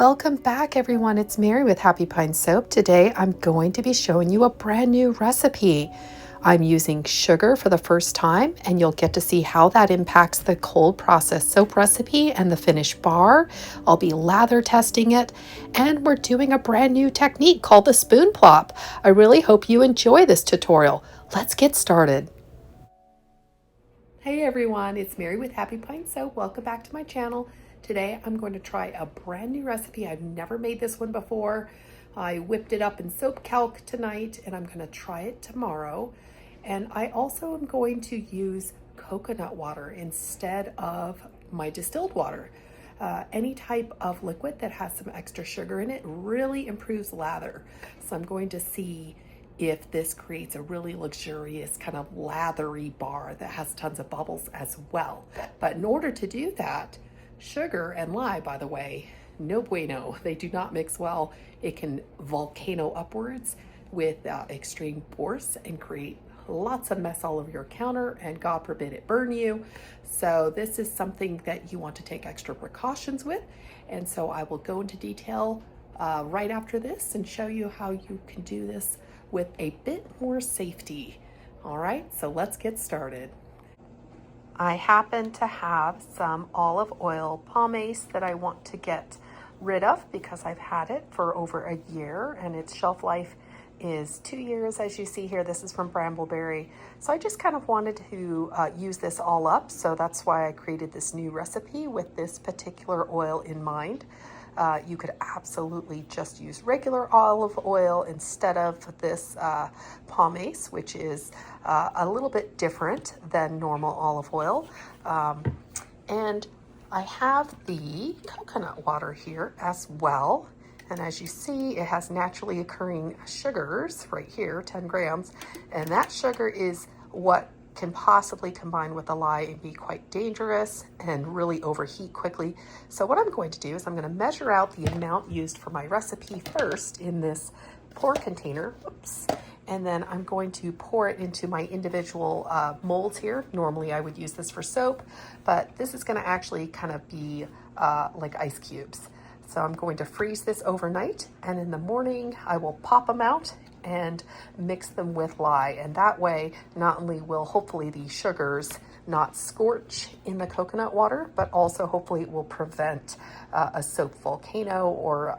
Welcome back, everyone. It's Mary with Happy Pine Soap. Today I'm going to be showing you a brand new recipe. I'm using sugar for the first time, and you'll get to see how that impacts the cold process soap recipe and the finished bar. I'll be lather testing it, and we're doing a brand new technique called the Spoon Plop. I really hope you enjoy this tutorial. Let's get started. Hey everyone, it's Mary with Happy Pine Soap. Welcome back to my channel. Today I'm going to try a brand new recipe. I've never made this one before. I whipped it up in soap calc tonight and I'm going to try it tomorrow. And I also am going to use coconut water instead of my distilled water. Any type of liquid that has some extra sugar in it really improves lather. So I'm going to see if this creates a really luxurious kind of lathery bar that has tons of bubbles as well. But in order to do that, sugar and lye, by the way, no bueno. They do not mix well. It can volcano upwards with extreme force and create lots of mess all over your counter, and God forbid it burn you. So this is something that you want to take extra precautions with. And so I will go into detail right after this and show you how you can do this with a bit more safety. All right, so let's get started. I happen to have some olive oil pomace that I want to get rid of because I've had it for over a year and its shelf life is 2 years. As you see here, this is from Brambleberry. So I just kind of wanted to use this all up. So that's why I created this new recipe with this particular oil in mind. You could absolutely just use regular olive oil instead of this pomace, which is a little bit different than normal olive oil. And I have the coconut water here as well. And as you see, it has naturally occurring sugars right here, 10 grams. And that sugar is what can possibly combine with the lye and be quite dangerous and really overheat quickly. So what I'm going to do is I'm going to measure out the amount used for my recipe first in this pour container. Oops. And then I'm going to pour it into my individual molds here. Normally I would use this for soap, but this is going to actually kind of be like ice cubes. So I'm going to freeze this overnight, and in the morning I will pop them out and mix them with lye. And that way, not only will hopefully the sugars not scorch in the coconut water, but also hopefully it will prevent a soap volcano, or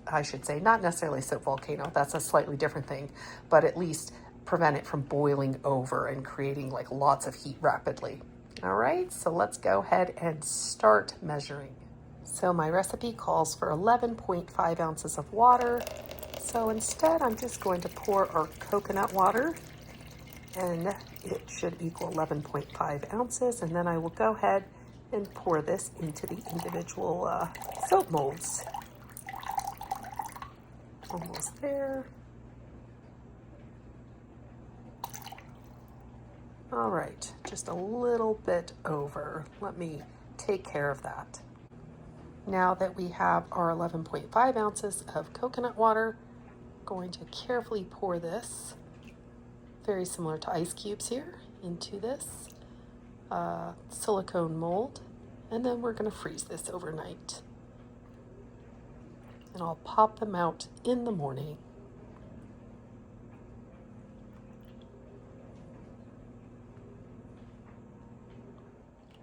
I should say not necessarily a soap volcano, that's a slightly different thing, but at least prevent it from boiling over and creating like lots of heat rapidly. All right, so let's go ahead and start measuring. So my recipe calls for 11.5 ounces of water. So instead, I'm just going to pour our coconut water, and it should equal 11.5 ounces. And then I will go ahead and pour this into the individual soap molds. Almost there. All right, just a little bit over. Let me take care of that. Now that we have our 11.5 ounces of coconut water, going to carefully pour this, very similar to ice cubes here, into this silicone mold, and then we're going to freeze this overnight. And I'll pop them out in the morning.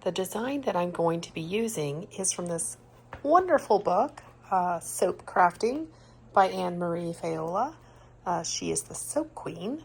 The design that I'm going to be using is from this wonderful book, Soap Crafting by Anne Marie Fayola. She is the soap queen,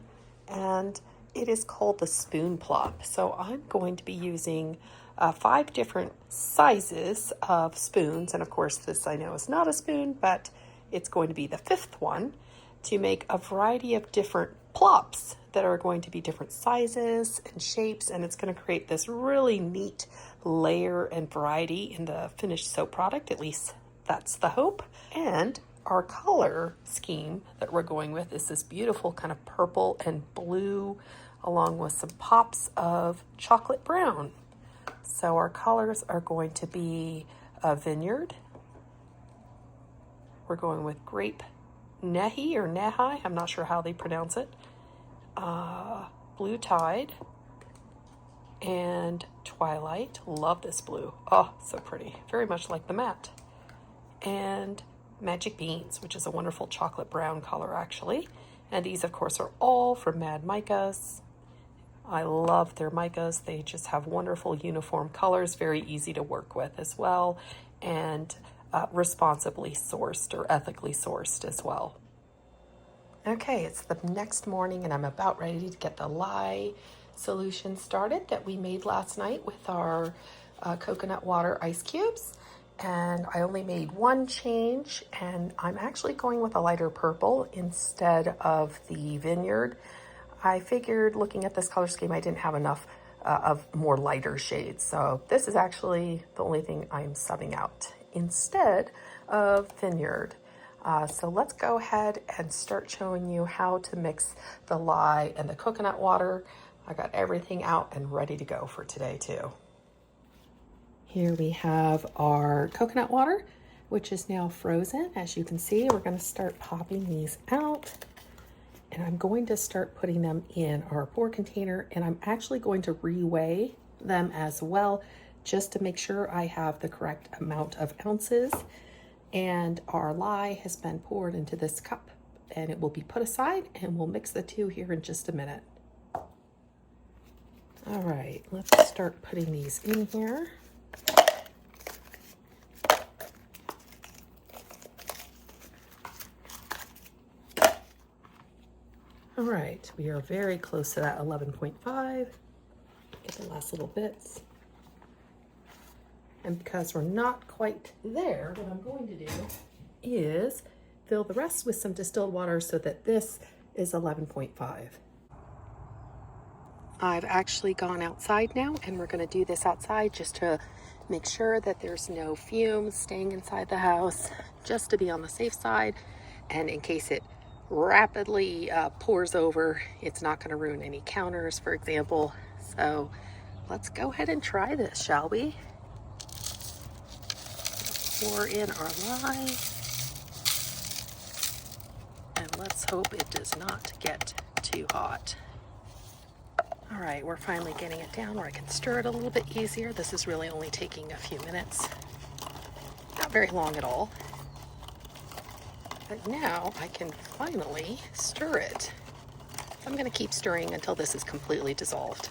and it is called the Spoon Plop. So I'm going to be using 5 different sizes of spoons, and of course this I know is not a spoon, but it's going to be the 5th one, to make a variety of different plops that are going to be different sizes and shapes, and it's going to create this really neat layer and variety in the finished soap product. At least that's the hope. And our color scheme that we're going with is this beautiful kind of purple and blue, along with some pops of chocolate brown. So our colors are going to be a vineyard. We're going with grape nehi or nehi, I'm not sure how they pronounce it, blue tide, and twilight. Love this blue. Oh, so pretty. Very much like the matte. and magic beans, which is a wonderful chocolate brown color actually. And these of course are all from Mad Micas. I love their micas. They just have wonderful uniform colors, very easy to work with as well, and responsibly sourced or ethically sourced as well. Okay, it's the next morning and I'm about ready to get the lye solution started that we made last night with our coconut water ice cubes. And I only made one change, and I'm actually going with a lighter purple instead of the vineyard. I figured looking at this color scheme, I didn't have enough of more lighter shades. So this is actually the only thing I'm subbing out instead of vineyard. So let's go ahead and start showing you how to mix the lye and the coconut water. I got everything out and ready to go for today too. Here we have our coconut water, which is now frozen. As you can see, we're going to start popping these out. And I'm going to start putting them in our pour container, and I'm actually going to reweigh them as well, just to make sure I have the correct amount of ounces. And our lye has been poured into this cup, and it will be put aside, and we'll mix the two here in just a minute. All right, let's start putting these in here. All right, we are very close to that 11.5. Get the last little bits. And because we're not quite there, what I'm going to do is fill the rest with some distilled water so that this is 11.5. I've actually gone outside now, and we're going to do this outside just to make sure that there's no fumes staying inside the house, just to be on the safe side, and in case it rapidly pours over, it's not going to ruin any counters, for example. So let's go ahead and try this, shall we? Pour in our lye, and let's hope it does not get too hot. All right, we're finally getting it down where I can stir it a little bit easier. This is really only taking a few minutes, not very long at all. But now I can finally stir it. I'm going to keep stirring until this is completely dissolved.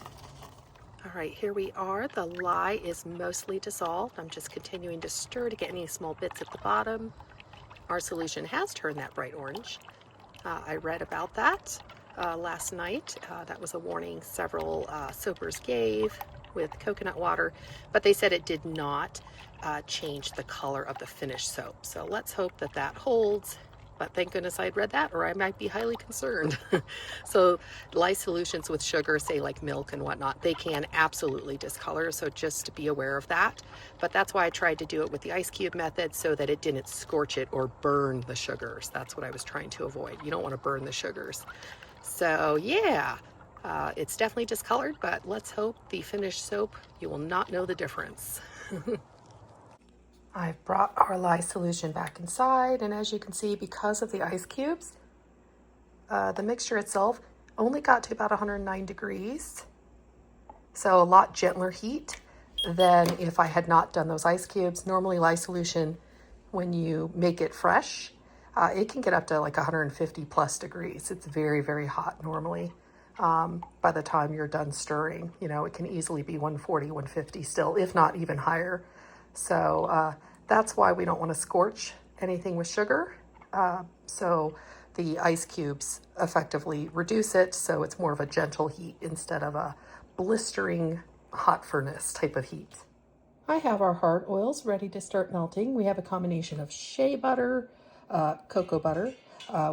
All right, here we are. The lye is mostly dissolved. I'm just continuing to stir to get any small bits at the bottom. Our solution has turned that bright orange. I read about that last night. That was a warning several soapers gave with coconut water, but they said it did not change the color of the finished soap. So let's hope that that holds. But thank goodness I'd read that, or I might be highly concerned. So lye solutions with sugar, say like milk and whatnot, they can absolutely discolor, so just be aware of that. But that's why I tried to do it with the ice cube method, so that it didn't scorch it or burn the sugars. That's what I was trying to avoid. You don't want to burn the sugars. So yeah, it's definitely discolored, but let's hope the finished soap, you will not know the difference. I've brought our lye solution back inside, and as you can see, because of the ice cubes, the mixture itself only got to about 109 degrees. So a lot gentler heat than if I had not done those ice cubes. Normally lye solution, when you make it fresh, it can get up to like 150 plus degrees. It's very, very hot normally. By the time you're done stirring, you know, it can easily be 140, 150 still, if not even higher. So that's why we don't want to scorch anything with sugar. So the ice cubes effectively reduce it, so it's more of a gentle heat instead of a blistering hot furnace type of heat. I have our hard oils ready to start melting. We have a combination of shea butter, cocoa butter,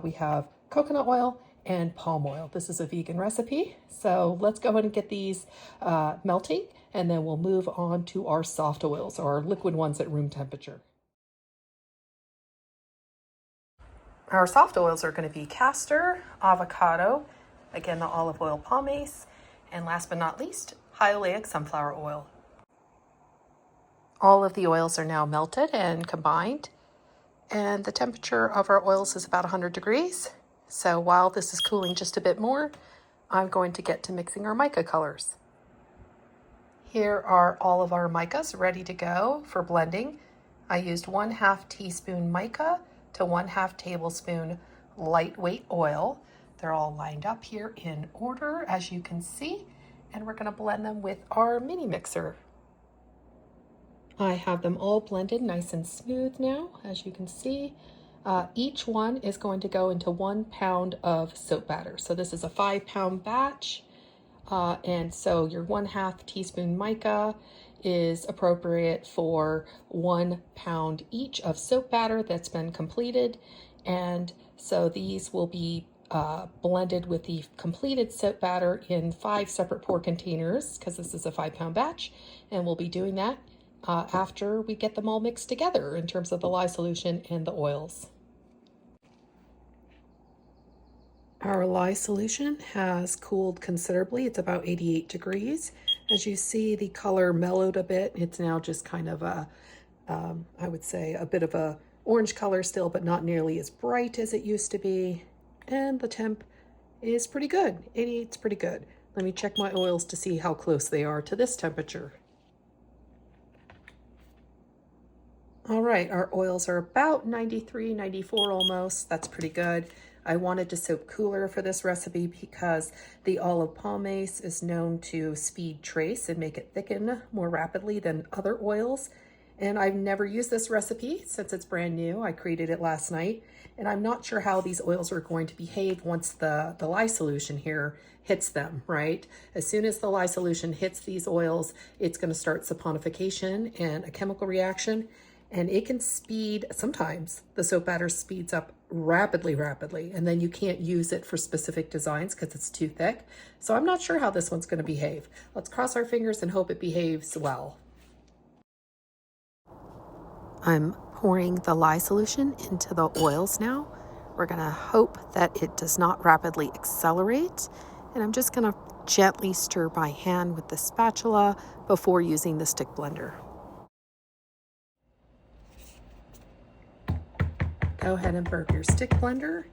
we have coconut oil, and palm oil. This is a vegan recipe, so let's go ahead and get these melting, and then we'll move on to our soft oils, or our liquid ones at room temperature. Our soft oils are going to be castor, avocado, again the olive oil pomace, and last but not least, high oleic sunflower oil. All of the oils are now melted and combined, and the temperature of our oils is about 100 degrees. So while this is cooling just a bit more, I'm going to get to mixing our mica colors. Here are all of our micas ready to go for blending. I used 1/2 teaspoon mica to 1/2 tablespoon lightweight oil. They're all lined up here in order, as you can see, and we're going to blend them with our mini mixer. I have them all blended nice and smooth now, as you can see. Each one is going to go into 1 pound of soap batter. So this is a 5-pound batch. And so your 1/2 teaspoon mica is appropriate for 1 pound each of soap batter that's been completed. And so these will be blended with the completed soap batter in 5 separate pour containers, because this is a 5-pound batch. And we'll be doing that after we get them all mixed together in terms of the lye solution and the oils. Our lye solution has cooled considerably. It's about 88 degrees. As you see, the color mellowed a bit. It's now just kind of a, I would say, a bit of a orange color still, but not nearly as bright as it used to be. And the temp is pretty good. 88's pretty good. Let me check my oils to see how close they are to this temperature. All right, our oils are about 93, 94 almost. That's pretty good. I wanted to soap cooler for this recipe because the olive pomace is known to speed trace and make it thicken more rapidly than other oils. And I've never used this recipe since it's brand new. I created it last night, and I'm not sure how these oils are going to behave once the lye solution here hits them, right? As soon as the lye solution hits these oils, it's going to start saponification and a chemical reaction. And it can speed, sometimes the soap batter speeds up rapidly, and then you can't use it for specific designs because it's too thick. So I'm not sure how this one's going to behave. Let's cross our fingers and hope it behaves well. I'm pouring the lye solution into the oils now. We're going to hope that it does not rapidly accelerate. And I'm just going to gently stir by hand with the spatula before using the stick blender. Go ahead and burp your stick blender.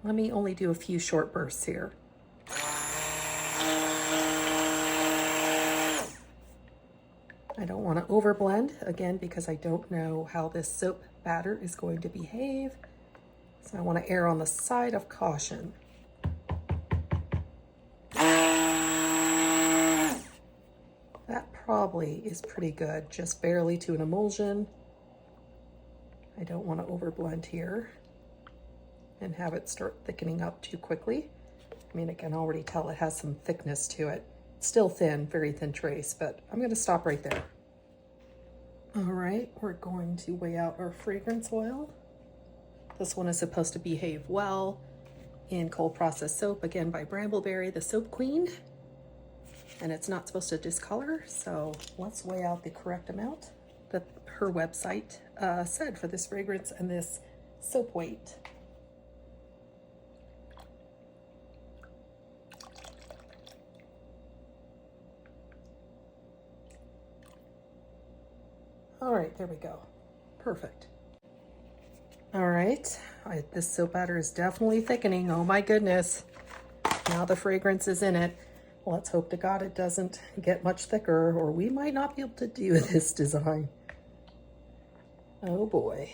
Let me only do a few short bursts here. I don't want to overblend, again, because I don't know how this soap batter is going to behave. So I want to err on the side of caution. That probably is pretty good, just barely to an emulsion. I don't want to overblend here and have it start thickening up too quickly. I mean, I can already tell it has some thickness to it. It's still thin, very thin trace, but I'm going to stop right there. All right, we're going to weigh out our fragrance oil. This one is supposed to behave well in cold processed soap, again by Brambleberry, the soap queen. And it's not supposed to discolor, so let's weigh out the correct amount that her website said for this fragrance and this soap weight. All right, there we go. Perfect. All right, this soap batter is definitely thickening. Oh my goodness. Now the fragrance is in it. Let's hope to God it doesn't get much thicker, or we might not be able to do this design. Oh boy.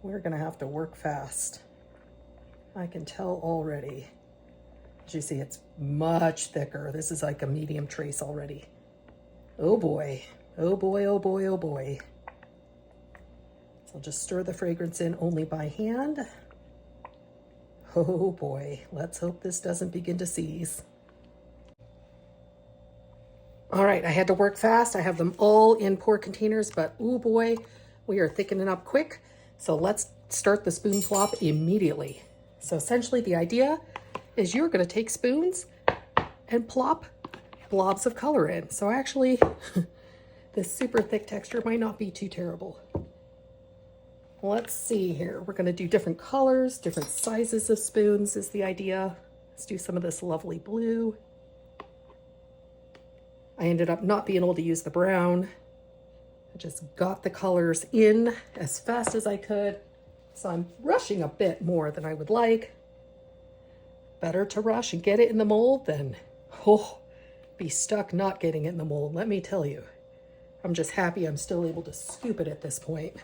We're gonna have to work fast. I can tell already. As you see, it's much thicker. This is like a medium trace already. Oh boy. Oh boy, oh boy, oh boy. So I'll just stir the fragrance in only by hand. Oh boy, let's hope this doesn't begin to seize. All right, I had to work fast. I have them all in pour containers, but oh boy, we are thickening up quick. So let's start the spoon plop immediately. So essentially the idea is you're gonna take spoons and plop blobs of color in. So actually, this super thick texture might not be too terrible. Let's see here. We're gonna do different colors, different sizes of spoons is the idea. Let's do some of this lovely blue. I ended up not being able to use the brown. I just got the colors in as fast as I could. So I'm rushing a bit more than I would like. Better to rush and get it in the mold than, be stuck not getting it in the mold, let me tell you. I'm just happy I'm still able to scoop it at this point.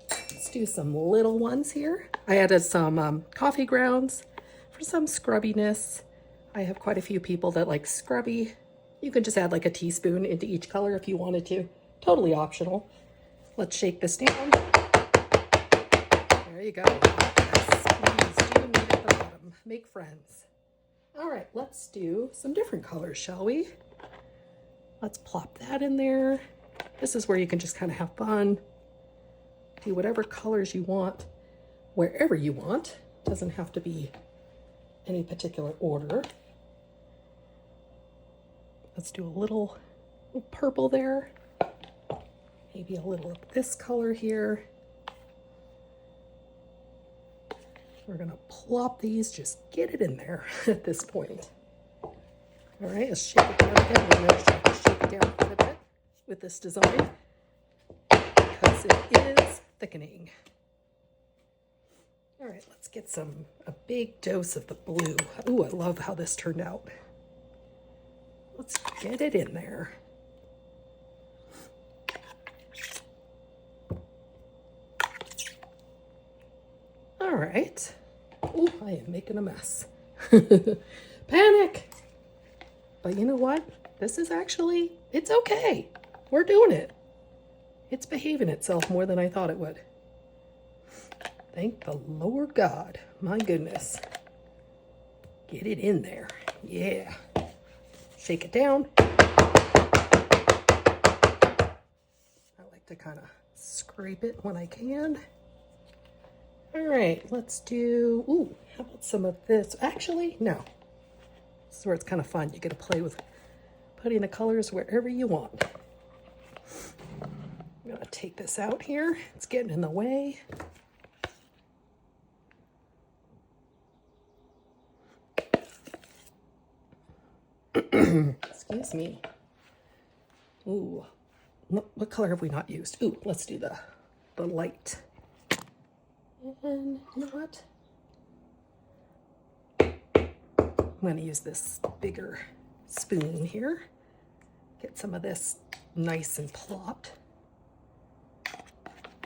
Let's do some little ones here. I added some coffee grounds for some scrubbiness. I have quite a few people that like scrubby. You can just add like a teaspoon into each color if you wanted to. Totally optional. Let's shake this down. There you go. Squeeze. Do meet at the bottom. Make friends. All right, let's do some different colors, shall we? Let's plop that in there. This is where you can just kind of have fun. Do whatever colors you want, wherever you want. Doesn't have to be any particular order. Let's do a little purple there. Maybe a little of this color here. We're gonna plop these, just get it in there at this point. All right, let's shake it down again. We're gonna shake it down quite a bit with this design because it is thickening. All right, let's get a big dose of the blue. Ooh, I love how this turned out. Let's get it in there. All right. Ooh, I am making a mess. Panic! But you know what? This is actually, it's okay. We're doing it. It's behaving itself more than I thought it would. Thank the Lord God. My goodness. Get it in there. Yeah. Shake it down. I like to kind of scrape it when I can. All right, let's do, ooh, how about some of this? Actually, no. This is where it's kind of fun. You get to play with putting the colors wherever you want. I'm gonna take this out here. It's getting in the way. Excuse me. Ooh, what color have we not used? Ooh, let's do the light. And you know what? I'm going to use this bigger spoon here. Get some of this nice and plopped.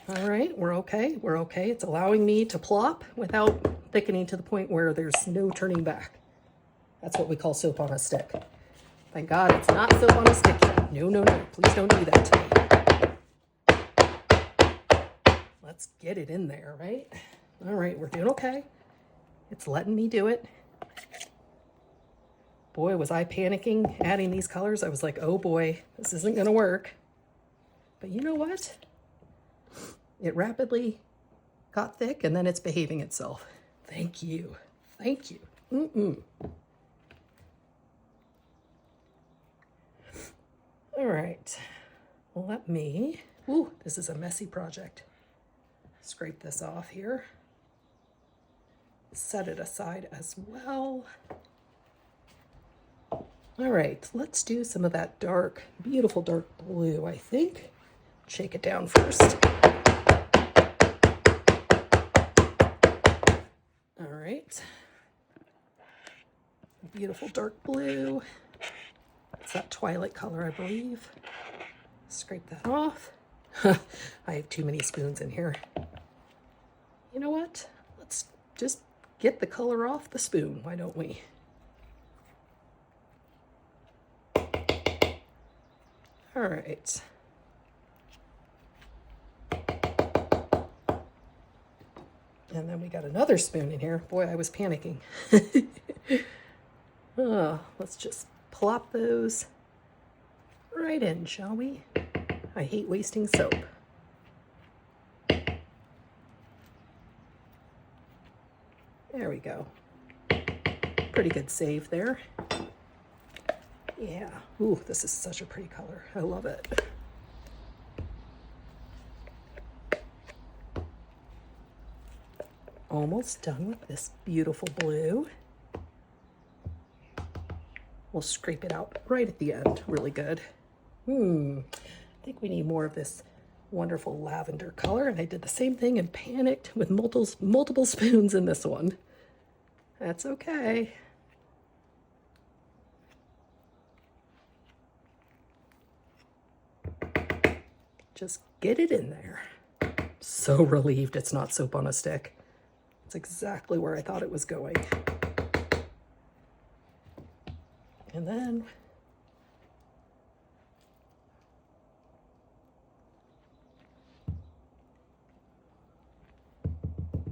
All right, we're okay. We're okay. It's allowing me to plop without thickening to the point where there's no turning back. That's what we call soap on a stick. Thank God it's not soap on a stick yet. No, no, no. Please don't do that to me. Let's get it in there, right? All right, we're doing okay. It's letting me do it. Boy, was I panicking adding these colors. I was like, oh boy, this isn't gonna work. But you know what? It rapidly got thick and then it's behaving itself. Thank you. Thank you. All right, let me, ooh, this is a messy project. Scrape this off here. Set it aside as well. All right, let's do some of that dark, beautiful dark blue, I think. Shake it down first. All right. Beautiful dark blue. It's that twilight color, I believe. Scrape that off. I have too many spoons in here. You know what? Let's just get the color off the spoon. Why don't we? All right. And then we got another spoon in here. Boy, I was panicking. Let's just plop those right in, shall we? I hate wasting soap. There we go. Pretty good save there. Yeah. Ooh, this is such a pretty color. I love it. Almost done with this beautiful blue. We'll scrape it out right at the end. Really good. I think we need more of this wonderful lavender color. And I did the same thing and panicked with multiple spoons in this one. That's okay. just get it in there. So relieved it's not soap on a stick. It's exactly where I thought it was going. And then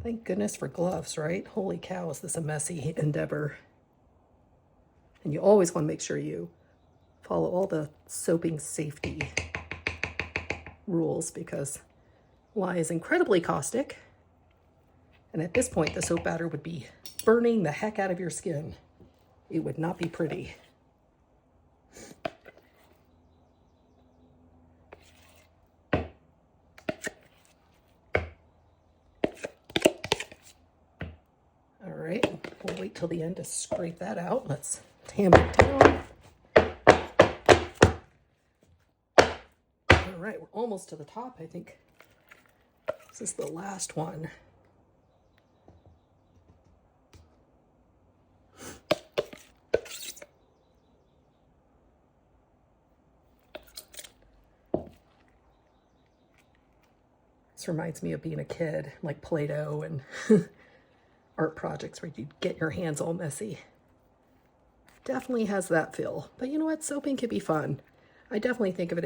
thank goodness for gloves, right? Holy cow, is this a messy endeavor. And you always want to make sure you follow all the soaping safety rules because lye is incredibly caustic. And at this point, the soap batter would be burning the heck out of your skin. It would not be pretty. All right, we'll wait till the end to scrape that out. Let's tamp it down. All right, we're almost to the top. I think this is the last one. This reminds me of being a kid, like Play-Doh and art projects where you'd get your hands all messy. Definitely has that feel. But you know what? Soaping can be fun. I definitely think of it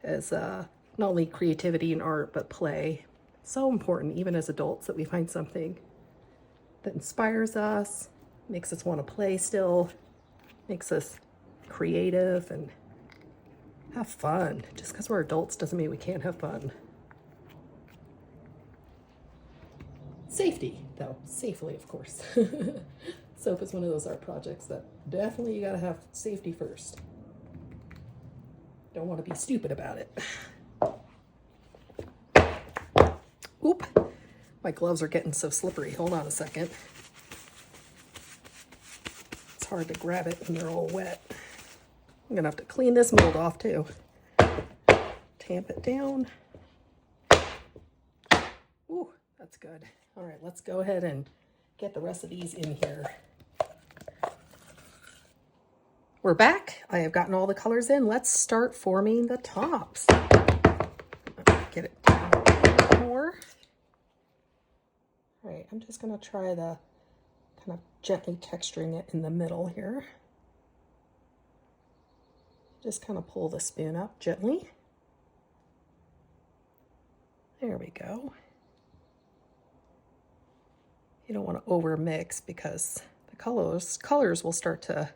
as not only creativity and art, but play. So important, even as adults, that we find something that inspires us, makes us want to play still, makes us creative and have fun. Just because we're adults doesn't mean we can't have fun. Safety, though. Safely, of course. Soap is one of those art projects that definitely you gotta have safety first. Don't want to be stupid about it. Oop, my gloves are getting so slippery. Hold on a second. It's hard to grab it when they're all wet. I'm gonna have to clean this mold off too. Tamp it down. Ooh, that's good. All right, let's go ahead and get the rest of these in here. We're back. I have gotten all the colors in. Let's start forming the tops. Get it down a little more. All right, I'm just gonna try the kind of gently texturing it in the middle here. Just kind of pull the spoon up gently. There we go. You don't want to over mix because the colors will start to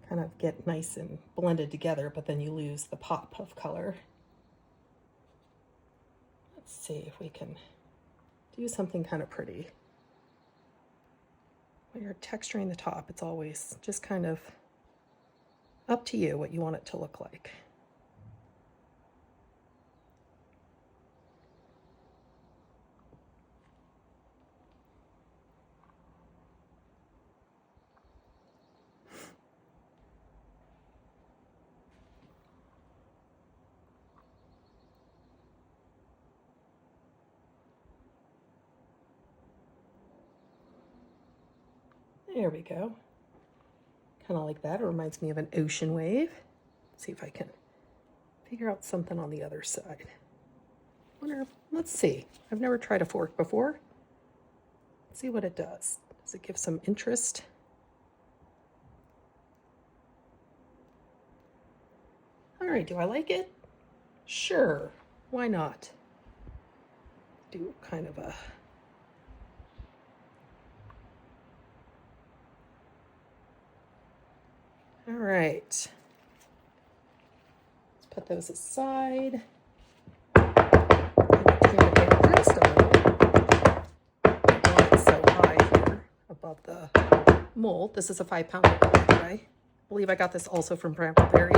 kind of get nice and blended together, but then you lose the pop of color. Let's see if we can do something kind of pretty. When you're texturing the top, it's always just kind of up to you what you want it to look like. There we go. Kind of like that. It reminds me of an ocean wave. Let's see if I can figure out something on the other side. Let's see. I've never tried a fork before. Let's see what it does. Does it give some interest? All right, do I like it? Sure. Why not? Do kind of a... All right, let's put those aside. It's so high here above the mold. This is a 5-pound mold, by the way. I believe I got this also from Brambleberry.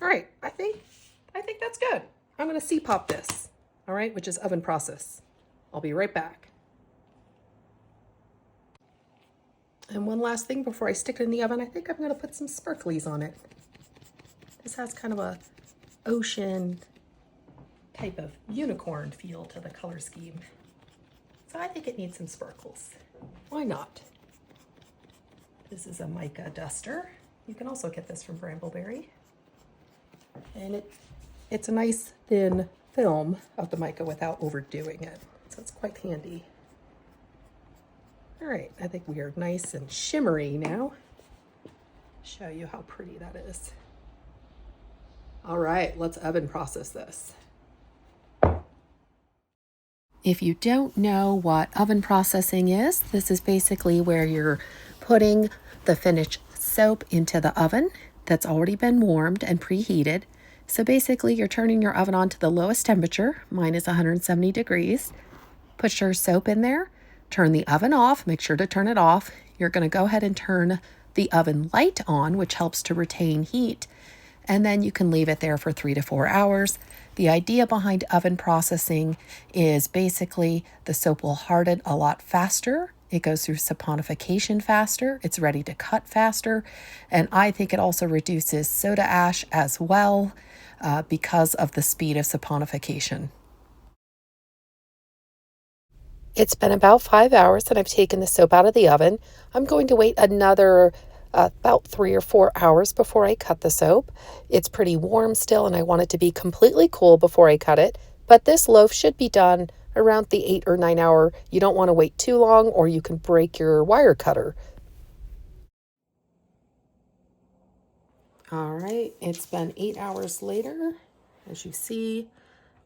All right, I think that's good. I'm gonna C-pop this, all right, which is oven process. I'll be right back. And one last thing before I stick it in the oven, I think I'm going to put some sparklies on it. This has kind of a ocean type of unicorn feel to the color scheme. So I think it needs some sparkles. Why not? This is a mica duster. You can also get this from Brambleberry. And it It's a nice thin film of the mica without overdoing it. So it's quite handy. All right, I think we are nice and shimmery now. Show you how pretty that is. All right, let's oven process this. If you don't know what oven processing is, this is basically where you're putting the finished soap into the oven that's already been warmed and preheated. So basically you're turning your oven on to the lowest temperature. Mine is 170 degrees. Put your soap in there, turn the oven off, make sure to turn it off. You're going to go ahead and turn the oven light on, which helps to retain heat. And then you can leave it there for 3 to 4 hours. The idea behind oven processing is basically the soap will harden a lot faster. It goes through saponification faster. It's ready to cut faster. And I think it also reduces soda ash as well because of the speed of saponification. It's been about 5 hours and I've taken the soap out of the oven. I'm going to wait another about 3 or 4 hours before I cut the soap. It's pretty warm still and I want it to be completely cool before I cut it. But this loaf should be done around the 8 or 9 hour. You don't want to wait too long or you can break your wire cutter. All right, it's been 8 hours later. As you see,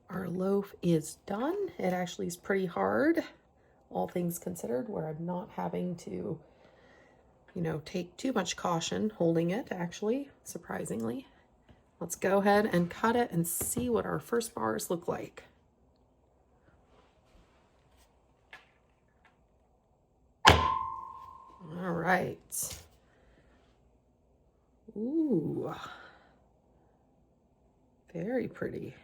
our loaf is done. It actually is pretty hard, all things considered, where I'm not having to take too much caution holding it, actually, surprisingly. Let's go ahead and cut it and see what our first bars look like. All right. Ooh. Very pretty.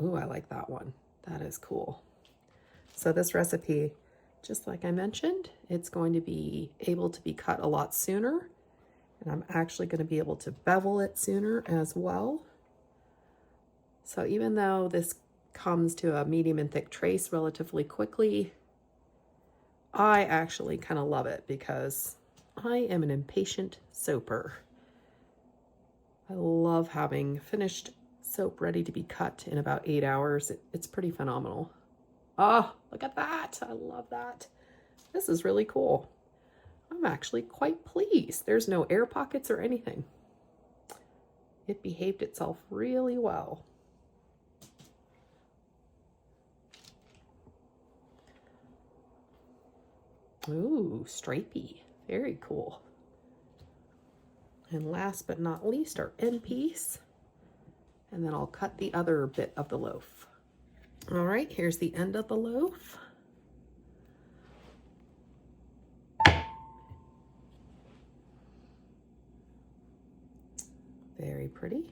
Ooh, I like that one. That is cool. So this recipe, just like I mentioned, it's going to be able to be cut a lot sooner. And I'm actually going to be able to bevel it sooner as well. So even though this comes to a medium and thick trace relatively quickly, I actually kind of love it because I am an impatient soaper. I love having finished soap ready to be cut in about 8 hours. It's pretty phenomenal. Oh, look at that. I love that. This is really cool. I'm actually quite pleased. There's no air pockets or anything. It behaved itself really well. Ooh, stripey. Very cool. And last but not least, our end piece. And then I'll cut the other bit of the loaf. All right, here's the end of the loaf. Very pretty.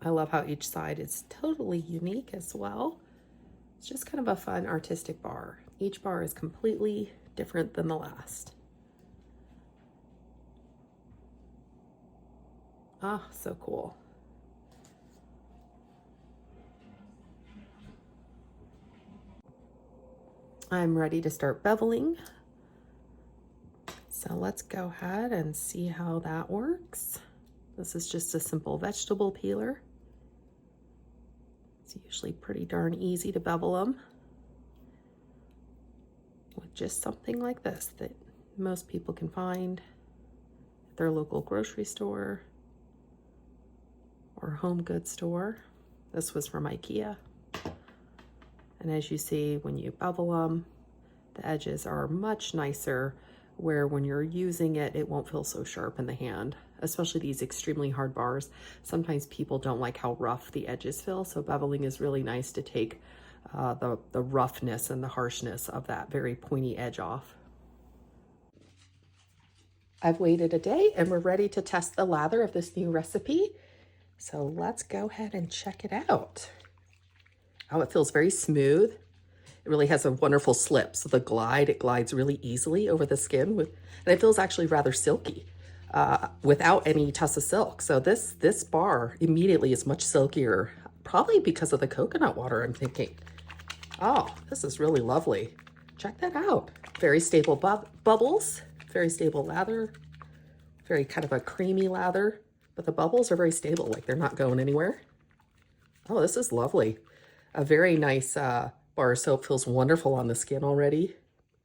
I love how each side is totally unique as well. It's just kind of a fun artistic bar. Each bar is completely different than the last. Ah, so cool. I'm ready to start beveling. So let's go ahead and see how that works. This is just a simple vegetable peeler. It's usually pretty darn easy to bevel them with just something like this that most people can find at their local grocery store or home goods store. This was from IKEA. And as you see, when you bevel them, the edges are much nicer, where when you're using it, it won't feel so sharp in the hand, especially these extremely hard bars. Sometimes people don't like how rough the edges feel, so beveling is really nice to take the roughness and the harshness of that very pointy edge off. I've waited a day and we're ready to test the lather of this new recipe. So let's go ahead and check it out. Oh, it feels very smooth. It really has a wonderful slip. So it glides really easily over the skin, and it feels actually rather silky without any tuss of silk. So this bar immediately is much silkier, probably because of the coconut water, I'm thinking. Oh, this is really lovely. Check that out. Very stable bubbles, very stable lather, Very kind of a creamy lather, but the bubbles are very stable, like they're not going anywhere. Oh, this is lovely. A very nice bar of soap, feels wonderful on the skin already.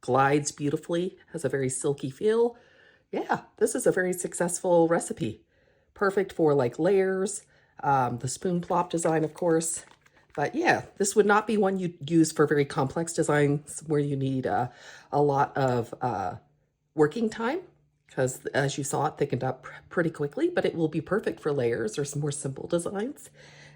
Glides beautifully, has a very silky feel. Yeah, this is a very successful recipe. Perfect for like layers, the Spoon Plop design, of course. But yeah, this would not be one you'd use for very complex designs where you need a lot of working time, because as you saw, it thickened up pretty quickly, but it will be perfect for layers or some more simple designs.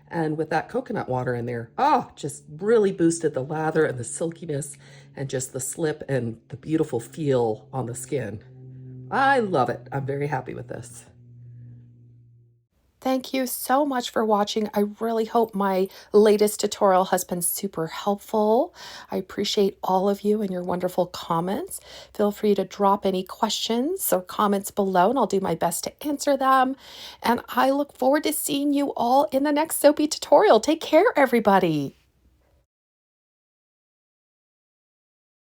And with that coconut water in there, oh, just really boosted the lather and the silkiness and just the slip and the beautiful feel on the skin. I love it. I'm very happy with this. Thank you so much for watching. I really hope my latest tutorial has been super helpful. I appreciate all of you and your wonderful comments. Feel free to drop any questions or comments below and I'll do my best to answer them. And I look forward to seeing you all in the next soapy tutorial. Take care, everybody.